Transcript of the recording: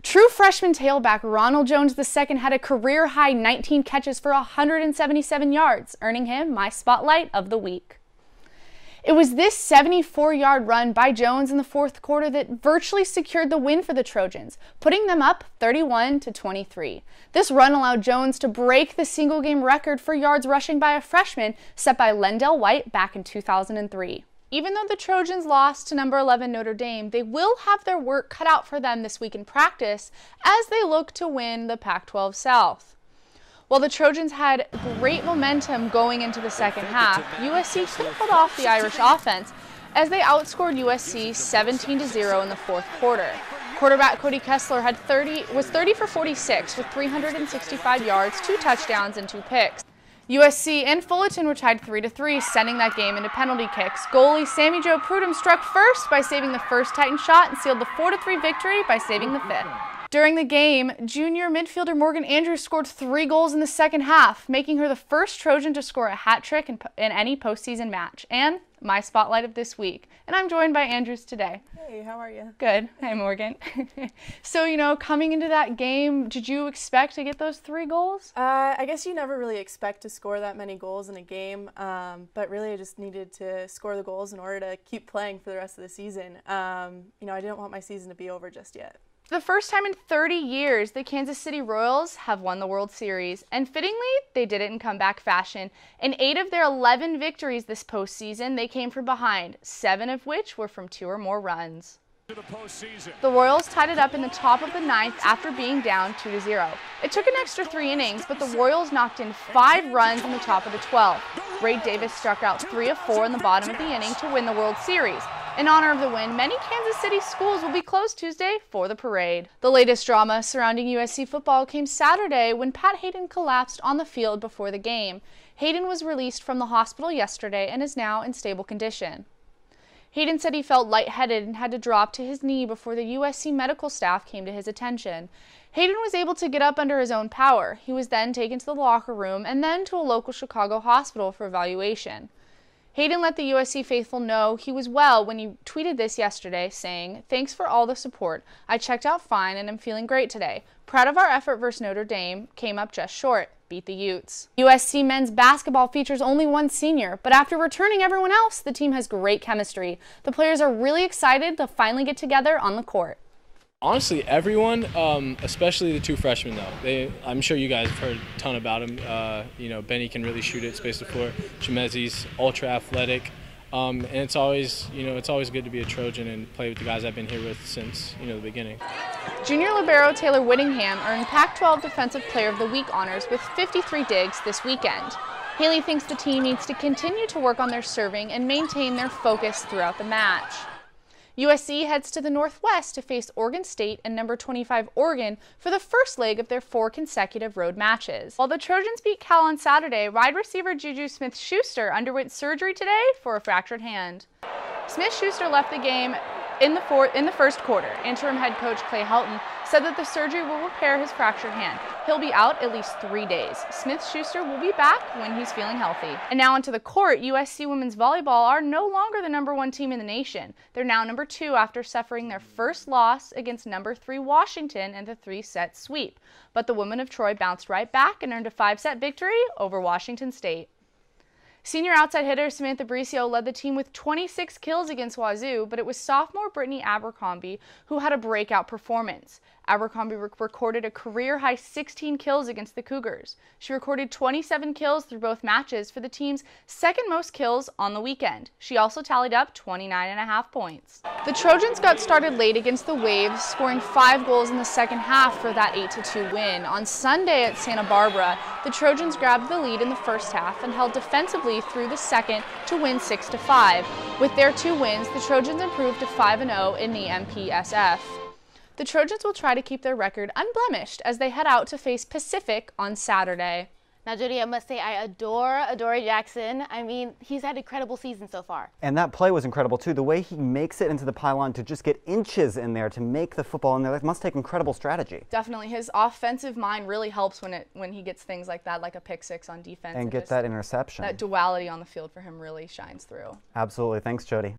True freshman tailback Ronald Jones II had a career-high 19 catches for 177 yards, earning him my Spotlight of the Week. It was this 74-yard run by Jones in the fourth quarter that virtually secured the win for the Trojans, putting them up 31-23. This run allowed Jones to break the single-game record for yards rushing by a freshman set by Lendell White back in 2003. Even though the Trojans lost to number 11 Notre Dame, they will have their work cut out for them this week in practice as they look to win the Pac-12 South. While the Trojans had great momentum going into the second half, USC couldn't hold off the Irish offense as they outscored USC 17-0 in the fourth quarter. Quarterback Cody Kessler was 30 for 46 with 365 yards, 2 touchdowns, and 2 picks. USC and Fullerton were tied 3-3, sending that game into penalty kicks. Goalie Sammy Joe Prudhomme struck first by saving the first Titan shot and sealed the 4-3 victory by saving the fifth. During the game, junior midfielder Morgan Andrews scored 3 goals in the second half, making her the first Trojan to score a hat trick in any postseason match. And my Spotlight of this week. And I'm joined by Andrews today. Hey, how are you? Good. Hi, Morgan. So, coming into that game, did you expect to get those 3 goals? I guess you never really expect to score that many goals in a game, but really I just needed to score the goals in order to keep playing for the rest of the season. I didn't want my season to be over just yet. For the first time in 30 years, the Kansas City Royals have won the World Series, and fittingly, they did it in comeback fashion. In 8 of their 11 victories this postseason, they came from behind, 7 of which were from 2 or more runs. The Royals tied it up in the top of the 9th after being down 2-0. It took an extra 3 innings, but the Royals knocked in 5 runs in the top of the 12th. Ray Davis struck out 3 of 4 in the bottom of the inning to win the World Series. In honor of the win, many Kansas City schools will be closed Tuesday for the parade. The latest drama surrounding USC football came Saturday when Pat Hayden collapsed on the field before the game. Hayden was released from the hospital yesterday and is now in stable condition. Hayden said he felt lightheaded and had to drop to his knee before the USC medical staff came to his attention. Hayden was able to get up under his own power. He was then taken to the locker room and then to a local Chicago hospital for evaluation. Hayden let the USC faithful know he was well when he tweeted this yesterday, saying, "Thanks for all the support. I checked out fine and am feeling great today. Proud of our effort versus Notre Dame. Came up just short. Beat the Utes." USC men's basketball features only one senior, but after returning everyone else, the team has great chemistry. The players are really excited to finally get together on the court. Honestly, everyone, especially the 2 freshmen, though. I'm sure you guys have heard a ton about them. Benny can really shoot it, space the floor. Chimezi's ultra athletic, and it's always good to be a Trojan and play with the guys I've been here with since the beginning. Junior libero Taylor Whittingham earned Pac-12 Defensive Player of the Week honors with 53 digs this weekend. Haley thinks the team needs to continue to work on their serving and maintain their focus throughout the match. USC heads to the Northwest to face Oregon State and number 25 Oregon for the first leg of their 4 consecutive road matches. While the Trojans beat Cal on Saturday, wide receiver Juju Smith-Schuster underwent surgery today for a fractured hand. Smith-Schuster left the game in the first quarter. Interim head coach Clay Helton said that the surgery will repair his fractured hand. He'll be out at least 3 days. Smith-Schuster will be back when he's feeling healthy. And now onto the court, USC women's volleyball are no longer the number 1 team in the nation. They're now number 2 after suffering their first loss against number 3 Washington in the 3-set sweep. But the women of Troy bounced right back and earned a 5-set victory over Washington State. Senior outside hitter Samantha Bricio led the team with 26 kills against Wazoo, but it was sophomore Brittany Abercrombie who had a breakout performance. Abercrombie recorded a career-high 16 kills against the Cougars. She recorded 27 kills through both matches for the team's second most kills on the weekend. She also tallied up 29.5 points. The Trojans got started late against the Waves, scoring 5 goals in the second half for that 8-2 win. On Sunday at Santa Barbara, the Trojans grabbed the lead in the first half and held defensively through the second to win 6-5. With their 2 wins, the Trojans improved to 5-0 in the MPSF. The Trojans will try to keep their record unblemished as they head out to face Pacific on Saturday. Now, Jodee, I must say I adore Adoree Jackson. I mean, he's had an incredible season so far. And that play was incredible, too. The way he makes it into the pylon to just get inches in there to make the football in there, that must take incredible strategy. Definitely. His offensive mind really helps when he gets things like that, like a pick 6 on defense. And get that interception. That duality on the field for him really shines through. Absolutely. Thanks, Jodee.